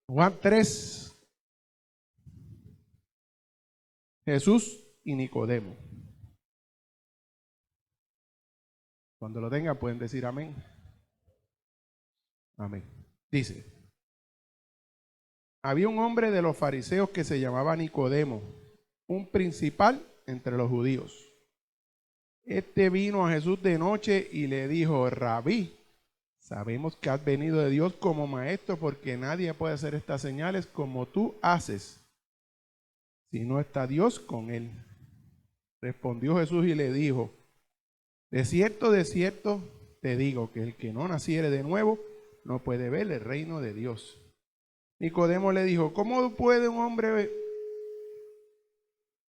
Juan 3, Jesús y Nicodemo. Cuando lo tengan pueden decir amén. Amén. Dice, había un hombre de los fariseos que se llamaba Nicodemo, un principal entre los judíos. Este vino a Jesús de noche y le dijo, Rabí, sabemos que has venido de Dios como maestro, porque nadie puede hacer estas señales como tú haces, si no está Dios con él. Respondió Jesús y le dijo, de cierto te digo que el que no naciere de nuevo no puede ver el reino de Dios. Nicodemo le dijo, ¿cómo puede un hombre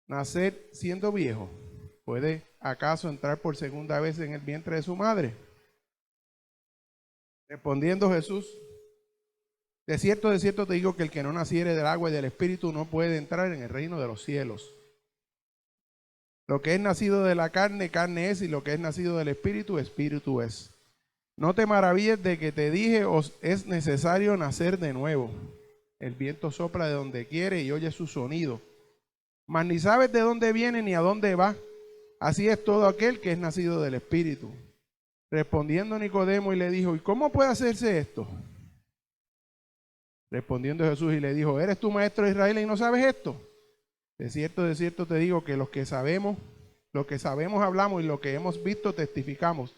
nacer siendo viejo? ¿Puede acaso entrar por segunda vez en el vientre de su madre? Respondiendo Jesús, de cierto te digo que el que no naciere del agua y del espíritu no puede entrar en el reino de los cielos. Lo que es nacido de la carne, carne es, y lo que es nacido del espíritu, espíritu es. No te maravilles de que te dije, os es necesario nacer de nuevo. El viento sopla de donde quiere y oye su sonido, mas ni sabes de dónde viene ni a dónde va. Así es todo aquel que es nacido del espíritu. Respondiendo Nicodemo y le dijo, ¿y cómo puede hacerse esto? Respondiendo Jesús y le dijo, ¿eres tú maestro de Israel y no sabes esto? De cierto te digo que lo que sabemos hablamos y lo que hemos visto testificamos,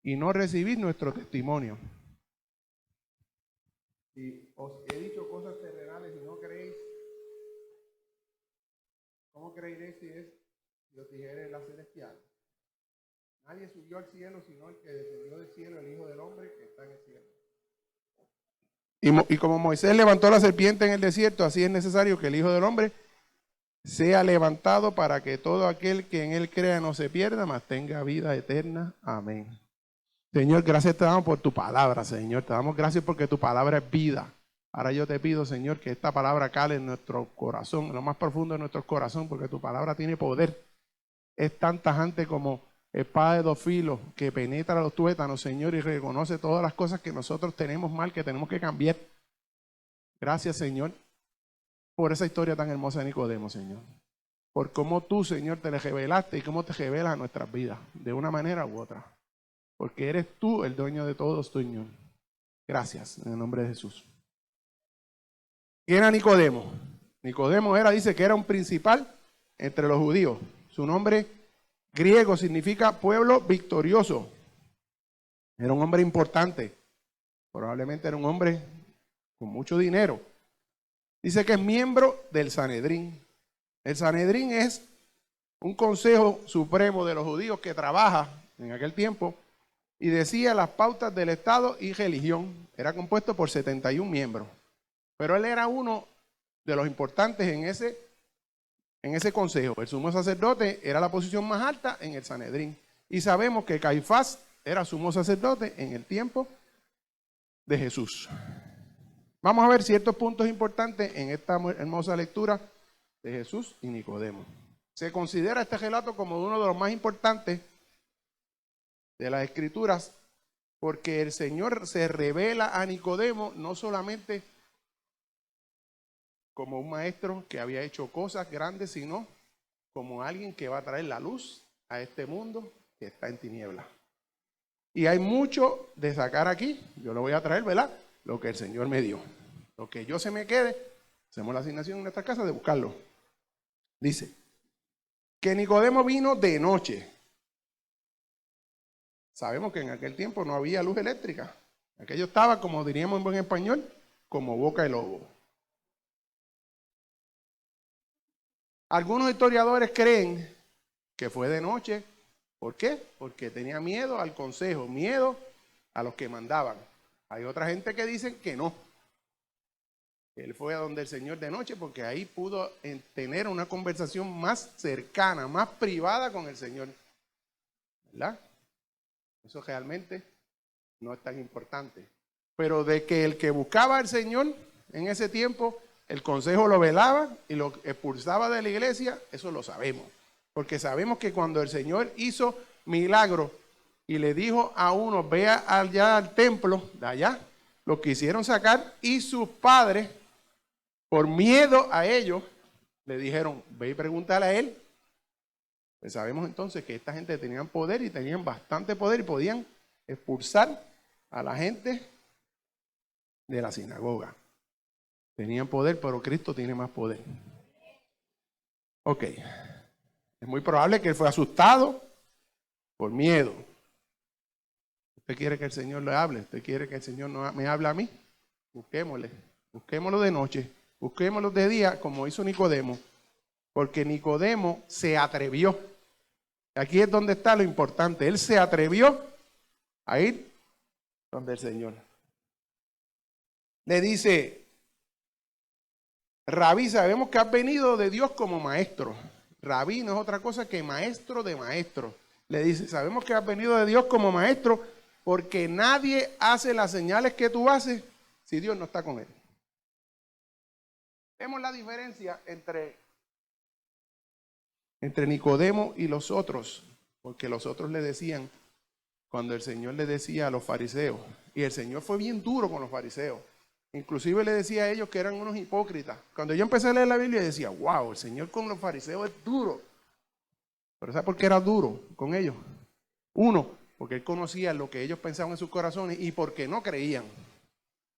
y no recibís nuestro testimonio. Si os he dicho cosas terrenales y no creéis, ¿cómo creeréis si os dijere la celestial? Nadie subió al cielo sino el que descendió del cielo, el Hijo del Hombre que está en el cielo. Y como Moisés levantó la serpiente en el desierto, así es necesario que el Hijo del Hombre sea levantado para que todo aquel que en él crea no se pierda, mas tenga vida eterna. Amén. Señor, gracias te damos por tu palabra, Señor. Te damos gracias porque tu palabra es vida. Ahora yo te pido, Señor, que esta palabra cale en nuestro corazón, en lo más profundo de nuestro corazón, porque tu palabra tiene poder. Es tan tajante como espada de dos filos que penetra los tuétanos, Señor, y reconoce todas las cosas que nosotros tenemos mal, que tenemos que cambiar. Gracias, Señor, por esa historia tan hermosa de Nicodemo, Señor. Por cómo tú, Señor, te le revelaste y cómo te revelas a nuestras vidas, de una manera u otra. Porque eres tú el dueño de todo, Señor. Gracias, en el nombre de Jesús. ¿Quién era Nicodemo? Nicodemo dice que era un principal entre los judíos. Su nombre griego significa pueblo victorioso. Era un hombre importante. Probablemente era un hombre con mucho dinero. Dice que es miembro del Sanedrín. El Sanedrín es un consejo supremo de los judíos que trabaja en aquel tiempo y decía las pautas del Estado y religión. Era compuesto por 71 miembros. Pero él era uno de los importantes en ese consejo. El sumo sacerdote era la posición más alta en el Sanedrín. Y sabemos que Caifás era sumo sacerdote en el tiempo de Jesús. Vamos a ver ciertos puntos importantes en esta hermosa lectura de Jesús y Nicodemo. Se considera este relato como uno de los más importantes de las Escrituras, porque el Señor se revela a Nicodemo no solamente como un maestro que había hecho cosas grandes, sino como alguien que va a traer la luz a este mundo que está en tinieblas. Y hay mucho de sacar aquí. Yo lo voy a traer, ¿verdad? Lo que el Señor me dio. Lo que yo se me quede, hacemos la asignación en nuestra casa de buscarlo. Dice que Nicodemo vino de noche. Sabemos que en aquel tiempo no había luz eléctrica. Aquello estaba, como diríamos en buen español, como boca de lobo. Algunos historiadores creen que fue de noche. ¿Por qué? Porque tenía miedo al consejo, miedo a los que mandaban. Hay otra gente que dicen que no. Él fue a donde el Señor de noche porque ahí pudo tener una conversación más cercana, más privada con el Señor. ¿Verdad? Eso realmente no es tan importante. Pero de que el que buscaba al Señor en ese tiempo, el consejo lo velaba y lo expulsaba de la iglesia, eso lo sabemos. Porque sabemos que cuando el Señor hizo milagros y le dijo a uno, vea allá al templo de allá, lo quisieron sacar y sus padres, por miedo a ellos, le dijeron, ve y pregúntale a él. Pues sabemos entonces que esta gente tenían poder y tenían bastante poder y podían expulsar a la gente de la sinagoga. Tenían poder, pero Cristo tiene más poder. Ok. Es muy probable que él fue asustado por miedo. Usted quiere que el Señor le hable, usted quiere que el Señor me hable a mí. Busquémoslo de noche, busquémoslo de día, como hizo Nicodemo, porque Nicodemo se atrevió. Aquí es donde está lo importante. Él se atrevió a ir donde el Señor. Le dice, Rabí, sabemos que has venido de Dios como maestro. Rabí no es otra cosa que maestro de maestros. Le dice, sabemos que has venido de Dios como maestro, porque nadie hace las señales que tú haces si Dios no está con él. Vemos la diferencia entre Nicodemo y los otros, porque los otros le decían, cuando el Señor le decía a los fariseos, y el Señor fue bien duro con los fariseos, inclusive le decía a ellos que eran unos hipócritas. Cuando yo empecé a leer la Biblia decía, wow, el Señor con los fariseos es duro. Pero ¿sabe por qué era duro con ellos? Uno, porque él conocía lo que ellos pensaban en sus corazones y porque no creían.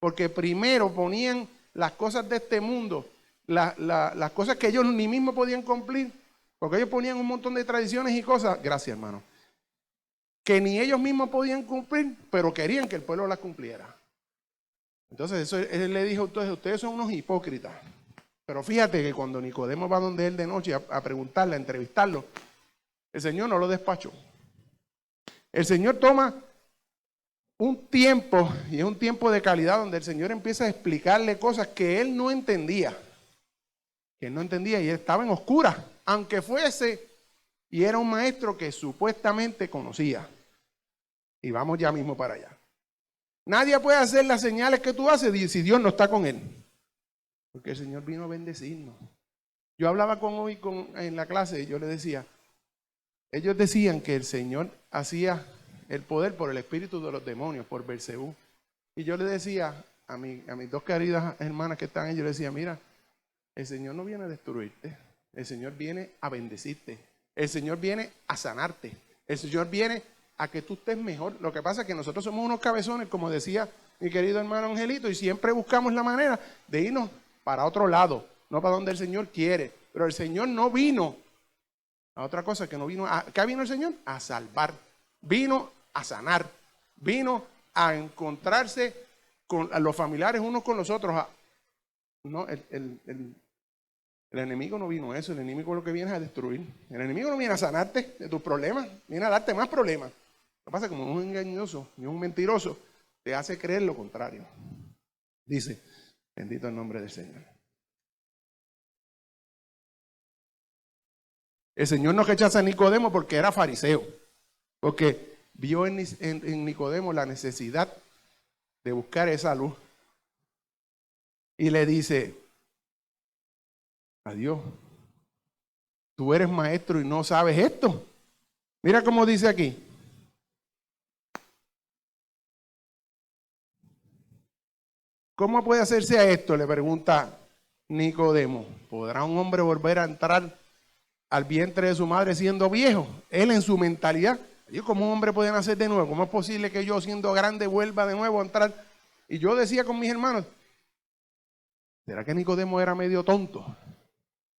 Porque primero ponían las cosas de este mundo, las cosas que ellos ni mismos podían cumplir, porque ellos ponían un montón de tradiciones y cosas, gracias hermano, que ni ellos mismos podían cumplir, pero querían que el pueblo las cumpliera. Entonces eso, él le dijo, entonces ustedes son unos hipócritas. Pero fíjate que cuando Nicodemo va donde él de noche a preguntarle, a entrevistarlo, el Señor no lo despachó. El Señor toma un tiempo, y es un tiempo de calidad, donde el Señor empieza a explicarle cosas que él no entendía. Que él no entendía y él estaba en oscuras, aunque fuese, y era un maestro que supuestamente conocía. Y vamos ya mismo para allá. Nadie puede hacer las señales que tú haces si Dios no está con él. Porque el Señor vino a bendecirnos. Yo hablaba en la clase y yo le decía, ellos decían que el Señor hacía el poder por el espíritu de los demonios, por Belcebú. Y yo le decía a mis dos queridas hermanas que están ahí, yo le decía, mira, el Señor no viene a destruirte, el Señor viene a bendecirte, el Señor viene a sanarte, el Señor viene a que tú estés mejor. Lo que pasa es que nosotros somos unos cabezones, como decía mi querido hermano Angelito, y siempre buscamos la manera de irnos para otro lado, no para donde el Señor quiere. Pero el Señor no vino a otra cosa, que no vino a... ¿Qué vino el Señor? A salvar, vino a sanar, vino a encontrarse con los familiares unos con los otros. No, el enemigo no vino a eso, el enemigo lo que viene es a destruir. El enemigo no viene a sanarte de tus problemas, viene a darte más problemas. Lo que pasa es que como un engañoso y un mentiroso te hace creer lo contrario. Dice, bendito el nombre del Señor. El Señor no rechaza a Nicodemo porque era fariseo, porque vio en Nicodemo la necesidad de buscar esa luz. Y le dice, adiós, tú eres maestro y no sabes esto. Mira cómo dice aquí. ¿Cómo puede hacerse a esto? Le pregunta Nicodemo. ¿Podrá un hombre volver a entrar al vientre de su madre siendo viejo? Él en su mentalidad, ¿cómo un hombre puede nacer de nuevo? ¿Cómo es posible que yo siendo grande vuelva de nuevo a entrar? Y yo decía con mis hermanos, ¿será que Nicodemo era medio tonto?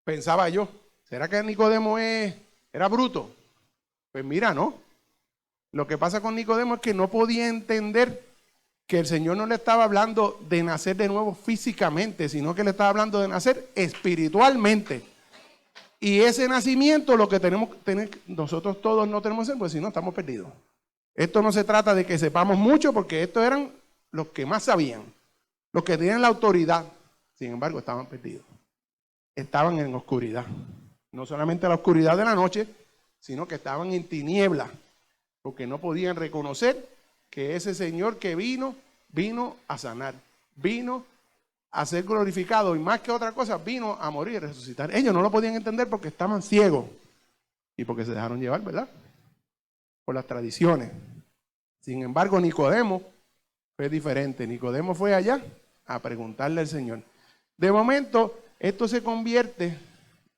Pensaba yo, ¿será que Nicodemo era bruto? Pues mira, no. Lo que pasa con Nicodemo es que no podía entender que el Señor no le estaba hablando de nacer de nuevo físicamente, sino que le estaba hablando de nacer espiritualmente. Y ese nacimiento lo que tenemos que tener, nosotros todos no tenemos que hacer, pues si no estamos perdidos. Esto no se trata de que sepamos mucho, porque estos eran los que más sabían, los que tenían la autoridad. Sin embargo, estaban perdidos. Estaban en oscuridad. No solamente la oscuridad de la noche, sino que estaban en tiniebla, porque no podían reconocer que ese Señor que vino a sanar, vino a ser glorificado y más que otra cosa, vino a morir y resucitar. Ellos no lo podían entender porque estaban ciegos y porque se dejaron llevar, ¿verdad? Por las tradiciones. Sin embargo, Nicodemo Fue diferente. Nicodemo fue allá a preguntarle al Señor. De momento, esto se convierte,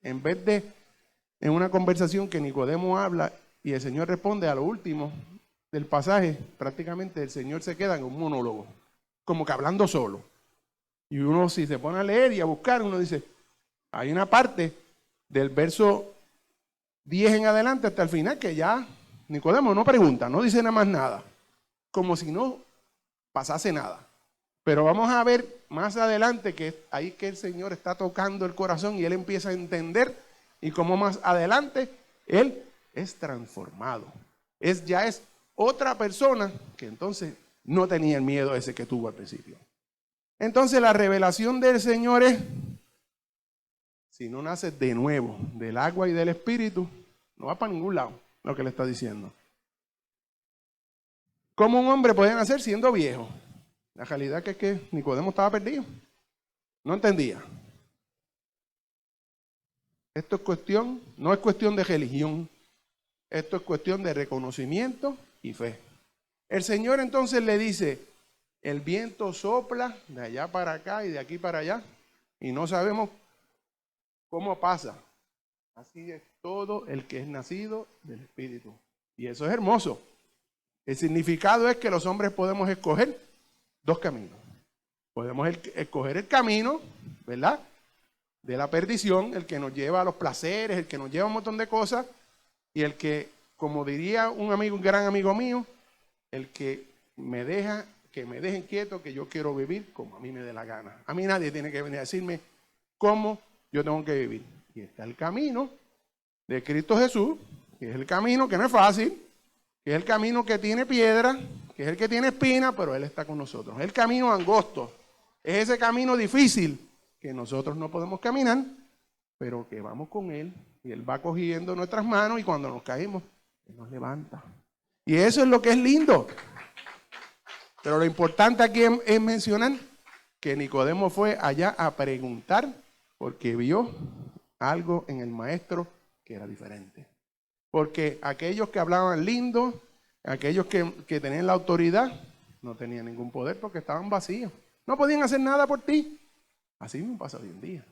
en vez de en una conversación que Nicodemo habla y el Señor responde a lo último del pasaje, prácticamente el Señor se queda en un monólogo, como que hablando solo. Y uno, si se pone a leer y a buscar, uno dice, hay una parte del verso 10 en adelante hasta el final que ya Nicodemo no pregunta, no dice nada más nada, como si no pasase nada. Pero vamos a ver más adelante que es ahí que el Señor está tocando el corazón y él empieza a entender y como más adelante él es transformado. Ya es otra persona que entonces no tenía el miedo ese que tuvo al principio. Entonces la revelación del Señor es, si no naces de nuevo del agua y del espíritu, no va para ningún lado, lo que le está diciendo. ¿Cómo un hombre puede nacer siendo viejo? La realidad es que Nicodemo estaba perdido. No entendía. Esto es cuestión, no es cuestión de religión. Esto es cuestión de reconocimiento y fe. El Señor entonces le dice, el viento sopla de allá para acá y de aquí para allá y no sabemos cómo pasa. Así es todo el que es nacido del Espíritu. Y eso es hermoso. El significado es que los hombres podemos escoger dos caminos. Podemos escoger el camino, ¿verdad?, de la perdición, el que nos lleva a los placeres, el que nos lleva a un montón de cosas, y el que, como diría un amigo, un gran amigo mío, el que me dejen quieto, que yo quiero vivir como a mí me dé la gana. A mí nadie tiene que venir a decirme cómo yo tengo que vivir. Y está el camino de Cristo Jesús, que es el camino que no es fácil, que es el camino que tiene piedra, que es el que tiene espina, pero Él está con nosotros. Es el camino angosto, es ese camino difícil que nosotros no podemos caminar, pero que vamos con Él y Él va cogiendo nuestras manos y cuando nos caímos, Él nos levanta. Y eso es lo que es lindo. Pero lo importante aquí es mencionar que Nicodemo fue allá a preguntar porque vio algo en el maestro que era diferente. Porque aquellos que hablaban lindo, aquellos que tenían la autoridad, no tenían ningún poder porque estaban vacíos. No podían hacer nada por ti. Así mismo pasa hoy en día.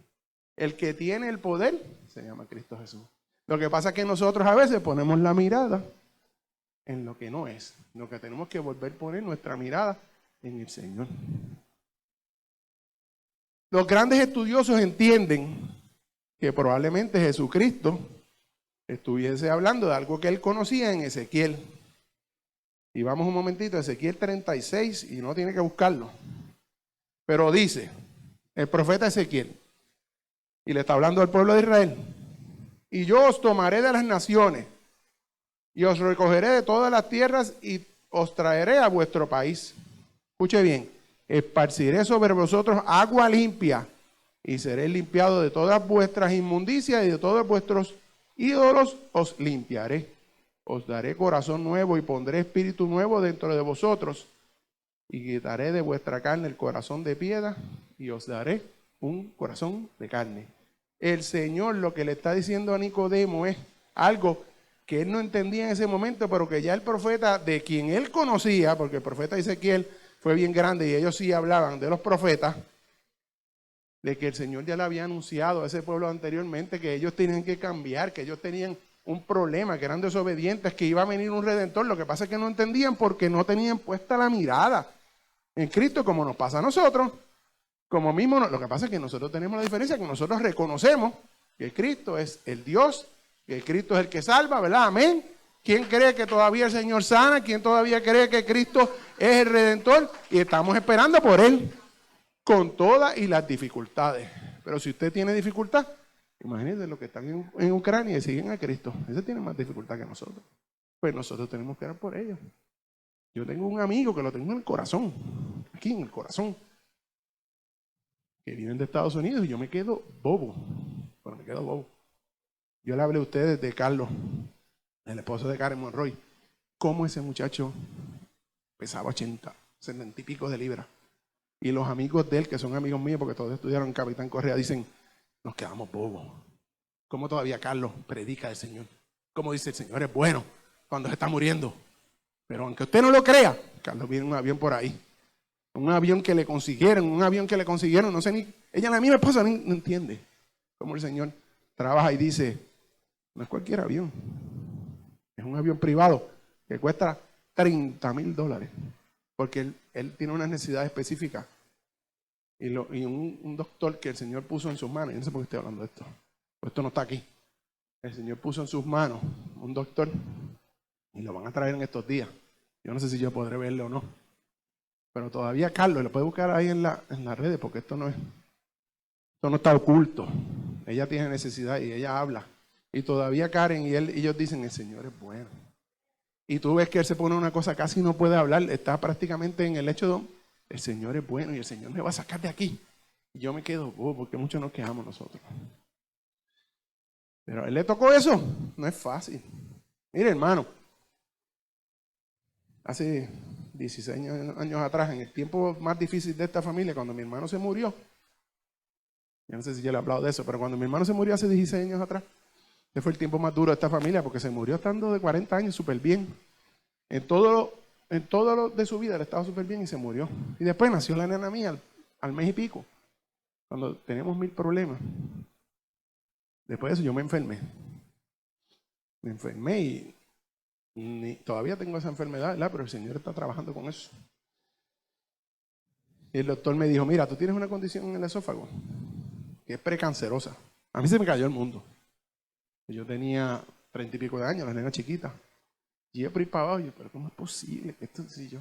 El que tiene el poder se llama Cristo Jesús. Lo que pasa es que nosotros a veces ponemos la mirada en lo que no es. Lo que tenemos que volver a poner nuestra mirada en el Señor. Los grandes estudiosos entienden que probablemente Jesucristo estuviese hablando de algo que él conocía en Ezequiel. Y vamos un momentito a Ezequiel 36 y no tiene que buscarlo. Pero dice el profeta Ezequiel, y le está hablando al pueblo de Israel, y yo os tomaré de las naciones y os recogeré de todas las tierras y os traeré a vuestro país. Escuche bien, esparciré sobre vosotros agua limpia y seré limpiado de todas vuestras inmundicias y de todos vuestros ídolos os limpiaré. Os daré corazón nuevo y pondré espíritu nuevo dentro de vosotros y quitaré de vuestra carne el corazón de piedra y os daré un corazón de carne. El Señor lo que le está diciendo a Nicodemo es algo que él no entendía en ese momento, pero que ya el profeta de quien él conocía, porque el profeta Ezequiel fue bien grande y ellos sí hablaban de los profetas, de que el Señor ya le había anunciado a ese pueblo anteriormente que ellos tenían que cambiar, que ellos tenían un problema, que eran desobedientes, que iba a venir un redentor. Lo que pasa es que no entendían porque no tenían puesta la mirada en Cristo, como nos pasa a nosotros. Como mismo, lo que pasa es que nosotros tenemos la diferencia, que nosotros reconocemos que Cristo es el Dios, que Cristo es el que salva, ¿verdad? Amén. ¿Quién cree que todavía el Señor sana? ¿Quién todavía cree que Cristo es el Redentor? Y estamos esperando por Él, con todas y las dificultades. Pero si usted tiene dificultad, imagínense los que están en Ucrania y siguen a Cristo. Ese tiene más dificultad que nosotros. Pues nosotros tenemos que orar por ellos. Yo tengo un amigo que lo tengo en el corazón, aquí en el corazón, que vienen de Estados Unidos y yo me quedo bobo. Bueno, me quedo bobo. Yo le hablé a ustedes de Carlos, el esposo de Karen Monroy. Cómo ese muchacho pesaba 70 y pico de libras. Y los amigos de él, que son amigos míos, porque todos estudiaron en Capitán Correa, dicen, nos quedamos bobos. ¿Cómo todavía Carlos predica del Señor? ¿Cómo dice el Señor es bueno cuando se está muriendo? Pero aunque usted no lo crea, Carlos viene en un avión por ahí. un avión que le consiguieron, no sé ni, ella la misma esposa no entiende cómo el Señor trabaja y dice, no es cualquier avión, es un avión privado que cuesta $30,000, porque él tiene una necesidad específica. Y un doctor que el Señor puso en sus manos, yo no sé por qué estoy hablando de esto, pues esto no está aquí. El Señor puso en sus manos un doctor y lo van a traer en estos días. Yo no sé si yo podré verlo o no. Pero todavía Carlos, lo puede buscar ahí en las redes, porque esto no está oculto. Ella tiene necesidad y ella habla. Y todavía Karen y ellos dicen, el Señor es bueno. Y tú ves que él se pone una cosa, casi no puede hablar, está prácticamente en el hecho de, el Señor es bueno y el Señor me va a sacar de aquí. Y yo me quedo, porque muchos nos quejamos nosotros. Pero a él le tocó eso, no es fácil. Mire, hermano, hace 16 años atrás, en el tiempo más difícil de esta familia, cuando mi hermano se murió, yo no sé si yo le he hablado de eso, pero cuando mi hermano se murió hace 16 años atrás, ese fue el tiempo más duro de esta familia, porque se murió estando de 40 años súper bien. En todo lo de su vida él estaba súper bien y se murió. Y después nació la nena mía al mes y pico, cuando teníamos 1000 problemas. Después de eso yo me enfermé. Me enfermé y todavía tengo esa enfermedad, ¿verdad? Pero el Señor está trabajando con eso. Y el doctor me dijo, mira, tú tienes una condición en el esófago que es precancerosa. A mí se me cayó el mundo. Yo tenía 30 y pico de años, la nena chiquita. Y yo por ahí para abajo, pero ¿cómo es posible que esto si yo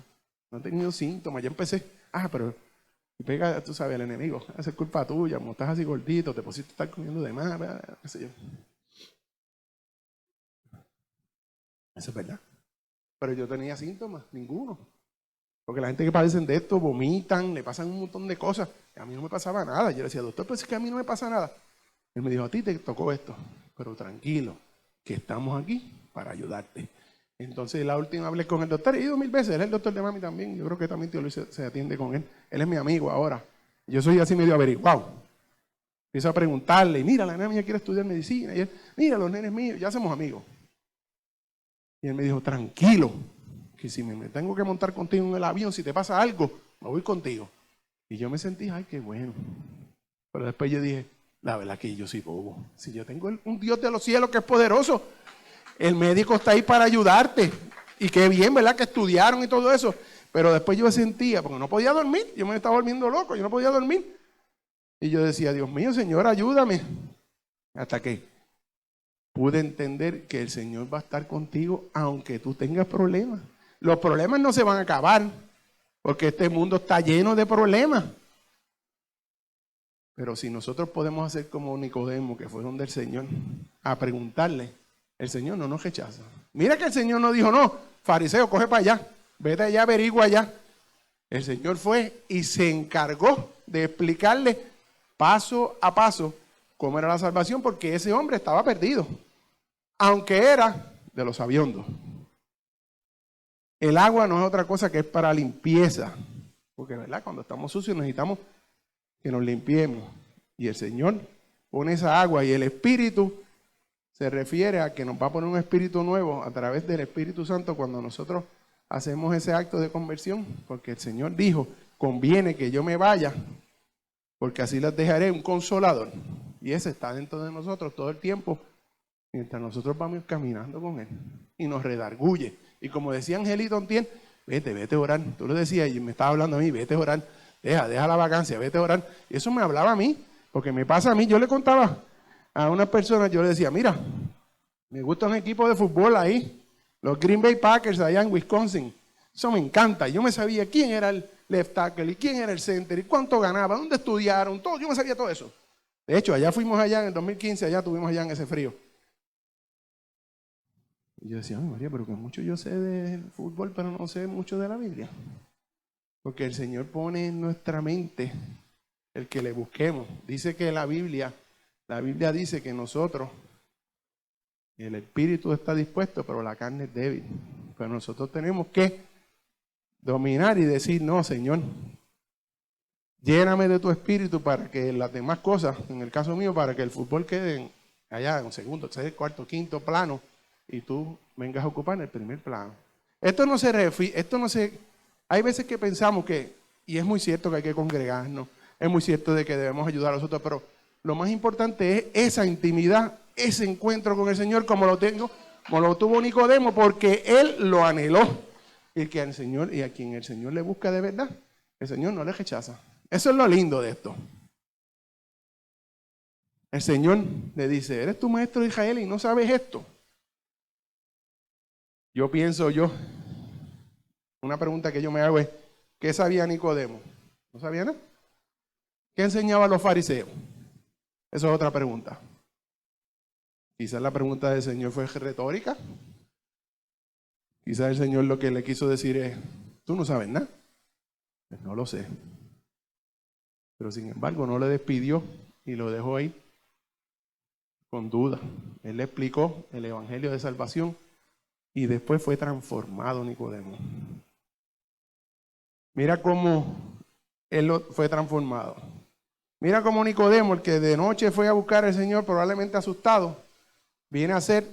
no he tenido síntomas? Ya empecé, pero y pega, tú sabes, el enemigo, esa es culpa tuya, como estás así gordito, te pusiste a estar comiendo de más, qué sé yo. Eso es verdad. Pero yo tenía síntomas, ninguno. Porque la gente que padecen de esto vomitan, le pasan un montón de cosas. A mí no me pasaba nada. Yo le decía, doctor, pues es que a mí no me pasa nada. Él me dijo, a ti te tocó esto, pero tranquilo, que estamos aquí para ayudarte. Entonces la última hablé con el doctor, he ido 1000 veces, él es el doctor de mami también, yo creo que también tío Luis se atiende con él. Él es mi amigo ahora. Yo soy así medio averiguado. Empiezo a preguntarle, mira, la nena mía quiere estudiar medicina, y él, mira, los nenes míos, ya somos amigos. Y él me dijo, tranquilo, que si me tengo que montar contigo en el avión, si te pasa algo, me voy contigo. Y yo me sentí, ay, qué bueno. Pero después yo dije, la verdad que yo soy bobo. Si yo tengo un Dios de los cielos que es poderoso, el médico está ahí para ayudarte. Y qué bien, ¿verdad? Que estudiaron y todo eso. Pero después yo me sentía, porque no podía dormir, yo me estaba volviendo loco, yo no podía dormir. Y yo decía, Dios mío, Señor, ayúdame. Hasta que pude entender que el Señor va a estar contigo aunque tú tengas problemas. Los problemas no se van a acabar, porque este mundo está lleno de problemas. Pero si nosotros podemos hacer como Nicodemo, que fue donde el Señor, a preguntarle, el Señor no nos rechaza. Mira que el Señor no dijo, no, fariseo, coge para allá, vete allá, averigua allá. El Señor fue y se encargó de explicarle paso a paso cómo era la salvación, porque ese hombre estaba perdido, aunque era de los sabiondos. El agua no es otra cosa que es para limpieza, porque ¿verdad? Cuando estamos sucios necesitamos que nos limpiemos. Y el Señor pone esa agua y el Espíritu se refiere a que nos va a poner un espíritu nuevo a través del Espíritu Santo cuando nosotros hacemos ese acto de conversión, porque el Señor dijo, conviene que yo me vaya, porque así les dejaré un consolador. Y ese está dentro de nosotros todo el tiempo, mientras nosotros vamos caminando con Él. Y nos redarguye. Y como decía Angelito Antier, vete a orar. Tú lo decías y me estaba hablando a mí, vete a orar. Deja la vacancia, vete a orar. Y eso me hablaba a mí, porque me pasa a mí. Yo le contaba a una persona, yo le decía, mira, me gusta un equipo de fútbol ahí, los Green Bay Packers allá en Wisconsin. Eso me encanta. Yo me sabía quién era el left tackle y quién era el center y cuánto ganaba, dónde estudiaron, todo. Yo me sabía todo eso. De hecho, allá fuimos allá en el 2015, allá estuvimos allá en ese frío. Y yo decía, ay María, pero que mucho yo sé del fútbol, pero no sé mucho de la Biblia. Porque el Señor pone en nuestra mente el que le busquemos. Dice que la Biblia dice que nosotros, el espíritu está dispuesto, pero la carne es débil. Pero nosotros tenemos que dominar y decir, no, Señor, lléname de tu espíritu para que las demás cosas, en el caso mío, para que el fútbol quede allá en segundo, tercer, cuarto, quinto plano y tú vengas a ocupar el primer plano. Hay veces que pensamos que Y es muy cierto que hay que congregarnos, es muy cierto de que debemos ayudar a los otros, pero lo más importante es esa intimidad, ese encuentro con el Señor como lo tuvo Nicodemo, porque él lo anheló. Y que al Señor, y a quien el Señor le busca de verdad, el Señor no le rechaza. Eso es lo lindo de esto. El Señor le dice, eres tu maestro de Israel y no sabes esto. Yo pienso, una pregunta que yo me hago es, ¿qué sabía Nicodemo? ¿No sabía nada? ¿Qué enseñaba a los fariseos? Esa es otra pregunta. Quizás la pregunta del Señor fue retórica. Quizás el Señor lo que le quiso decir es, ¿tú no sabes nada? Pues no lo sé. Pero sin embargo no le despidió y lo dejó ahí con duda. Él le explicó el evangelio de salvación y después fue transformado Nicodemo. Mira cómo él fue transformado. Mira cómo Nicodemo, el que de noche fue a buscar al Señor probablemente asustado, viene a ser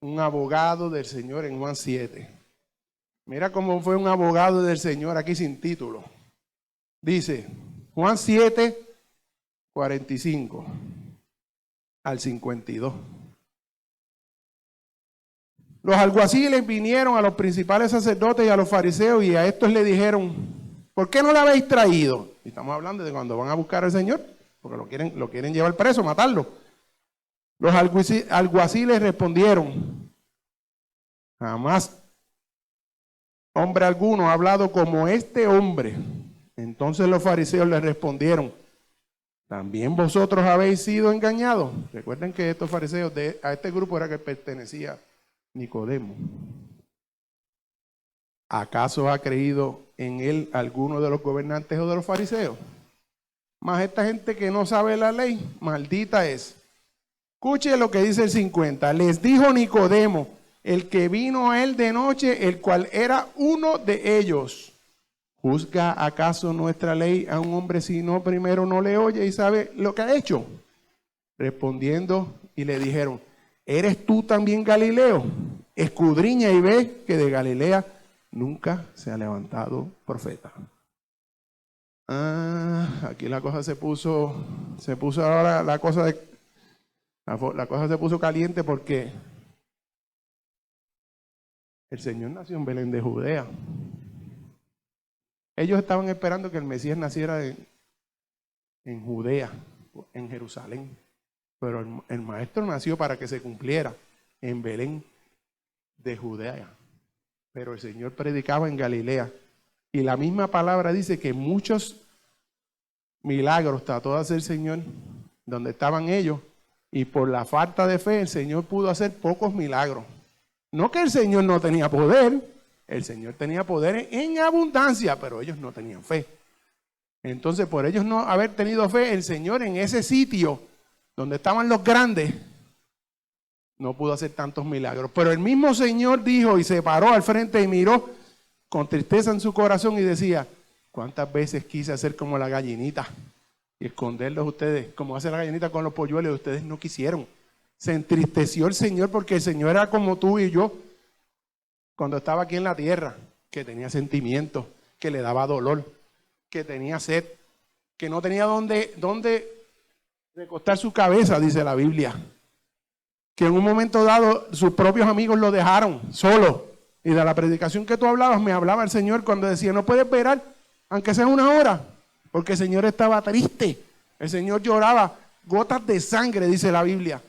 un abogado del Señor en Juan 7. Mira cómo fue un abogado del Señor aquí sin título. Dice, Juan 7, 45 al 52. Los alguaciles vinieron a los principales sacerdotes y a los fariseos y a estos le dijeron, ¿por qué no lo habéis traído? Y estamos hablando de cuando van a buscar al Señor, porque lo quieren llevar preso, matarlo. Los alguaciles respondieron, jamás hombre alguno ha hablado como este hombre. Entonces los fariseos le respondieron, ¿también vosotros habéis sido engañados? Recuerden que estos fariseos, a este grupo era que pertenecía Nicodemo. ¿Acaso ha creído en él alguno de los gobernantes o de los fariseos? Mas esta gente que no sabe la ley, maldita es. Escuche lo que dice el 50. Les dijo Nicodemo, el que vino a él de noche, el cual era uno de ellos. ¿Juzga acaso nuestra ley a un hombre si no primero no le oye y sabe lo que ha hecho? Respondiendo y le dijeron, ¿eres tú también Galileo? Escudriña y ve que de Galilea nunca se ha levantado profeta. Aquí la cosa se puso ahora, la cosa se puso caliente porque el Señor nació en Belén de Judea. Ellos estaban esperando que el Mesías naciera en Judea, en Jerusalén. Pero el maestro nació para que se cumpliera en Belén de Judea. Pero el Señor predicaba en Galilea. Y la misma palabra dice que muchos milagros trató de hacer el Señor donde estaban ellos. Y por la falta de fe el Señor pudo hacer pocos milagros. No que el Señor no tenía poder. El Señor tenía poder en abundancia, pero ellos no tenían fe. Entonces, por ellos no haber tenido fe, el Señor en ese sitio donde estaban los grandes, no pudo hacer tantos milagros. Pero el mismo Señor dijo y se paró al frente y miró con tristeza en su corazón y decía, ¿cuántas veces quise hacer como la gallinita y esconderlos ustedes, como hace la gallinita con los polluelos, y ustedes no quisieron? Se entristeció el Señor porque el Señor era como tú y yo cuando estaba aquí en la tierra, que tenía sentimientos, que le daba dolor, que tenía sed, que no tenía dónde recostar su cabeza, dice la Biblia. Que en un momento dado sus propios amigos lo dejaron solo. Y de la predicación que tú hablabas, me hablaba el Señor cuando decía, no puedes esperar, aunque sea una hora, porque el Señor estaba triste. El Señor lloraba gotas de sangre, dice la Biblia.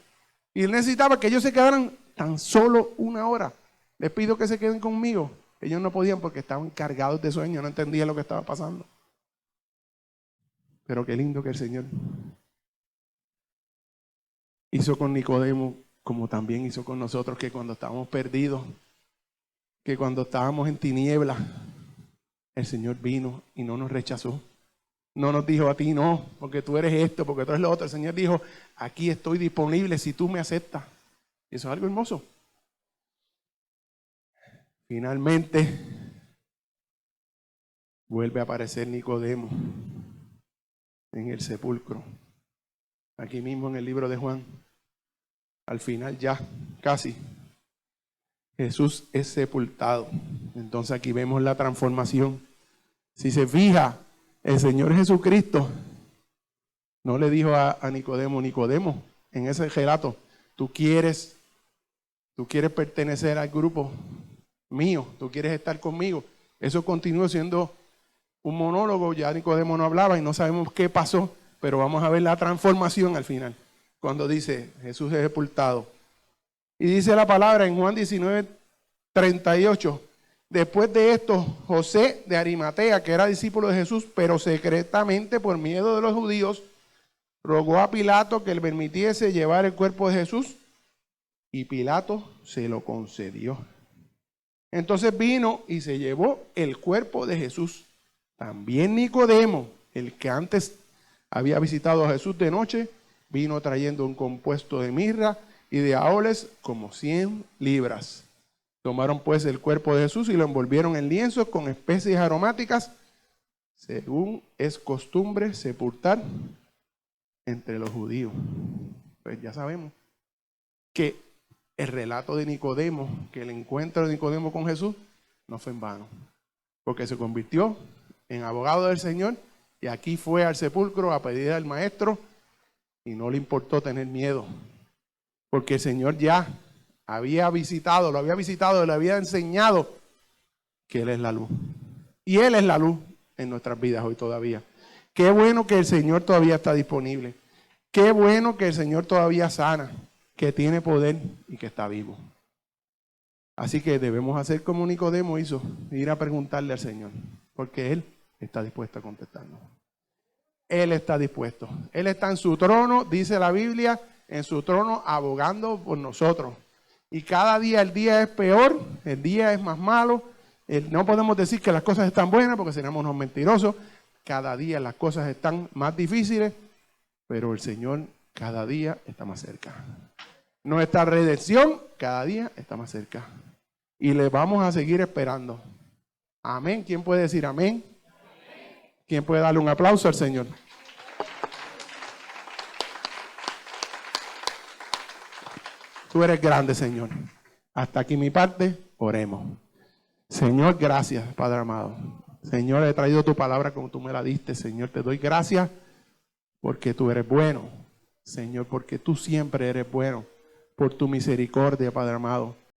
Y él necesitaba que ellos se quedaran tan solo una hora. Les pido que se queden conmigo. Ellos no podían porque estaban cargados de sueño, no entendían lo que estaba pasando. Pero qué lindo que el Señor hizo con Nicodemo, como también hizo con nosotros, que cuando estábamos perdidos, que cuando estábamos en tinieblas, el Señor vino y no nos rechazó. No nos dijo a ti no, porque tú eres esto, porque tú eres lo otro. El Señor dijo, aquí estoy disponible si tú me aceptas. Y eso es algo hermoso. Finalmente, vuelve a aparecer Nicodemo en el sepulcro. Aquí mismo en el libro de Juan. Al final ya, casi, Jesús es sepultado. Entonces aquí vemos la transformación Si se fija, el Señor Jesucristo no le dijo a Nicodemo, Nicodemo, en ese relato, tú quieres pertenecer al grupo mío, tú quieres estar conmigo. Eso continuó siendo un monólogo, ya Nicodemo no hablaba y no sabemos qué pasó, pero vamos a ver la transformación al final, cuando dice Jesús es sepultado. Y dice la palabra en Juan 19:38, después de esto, José de Arimatea, que era discípulo de Jesús, pero secretamente por miedo de los judíos, rogó a Pilato que le permitiese llevar el cuerpo de Jesús, y Pilato se lo concedió. Entonces vino y se llevó el cuerpo de Jesús. También Nicodemo, el que antes había visitado a Jesús de noche, vino trayendo un compuesto de mirra y de aoles como 100 libras. Tomaron pues el cuerpo de Jesús y lo envolvieron en lienzos con especies aromáticas, según es costumbre sepultar entre los judíos. Pues ya sabemos que el relato de Nicodemo, que el encuentro de Nicodemo con Jesús, no fue en vano, porque se convirtió en abogado del Señor y aquí fue al sepulcro a pedir al maestro y no le importó tener miedo, porque el Señor ya lo había visitado, le había enseñado que Él es la luz. Y Él es la luz en nuestras vidas hoy todavía. Qué bueno que el Señor todavía está disponible. Qué bueno que el Señor todavía sana, que tiene poder y que está vivo. Así que debemos hacer como Nicodemo hizo, ir a preguntarle al Señor, porque Él está dispuesto a contestarnos. Él está dispuesto. Él está en su trono, dice la Biblia, en su trono abogando por nosotros. Y cada día el día es peor, el día es más malo. No podemos decir que las cosas están buenas porque seríamos unos mentirosos. Cada día las cosas están más difíciles, pero el Señor cada día está más cerca. Nuestra redención cada día está más cerca. Y le vamos a seguir esperando. Amén. ¿Quién puede decir amén? ¿Quién puede darle un aplauso al Señor? Tú eres grande, Señor. Hasta aquí mi parte, oremos. Señor, gracias, Padre amado. Señor, he traído tu palabra como tú me la diste. Señor, te doy gracias porque tú eres bueno. Señor, porque tú siempre eres bueno. Por tu misericordia, Padre amado.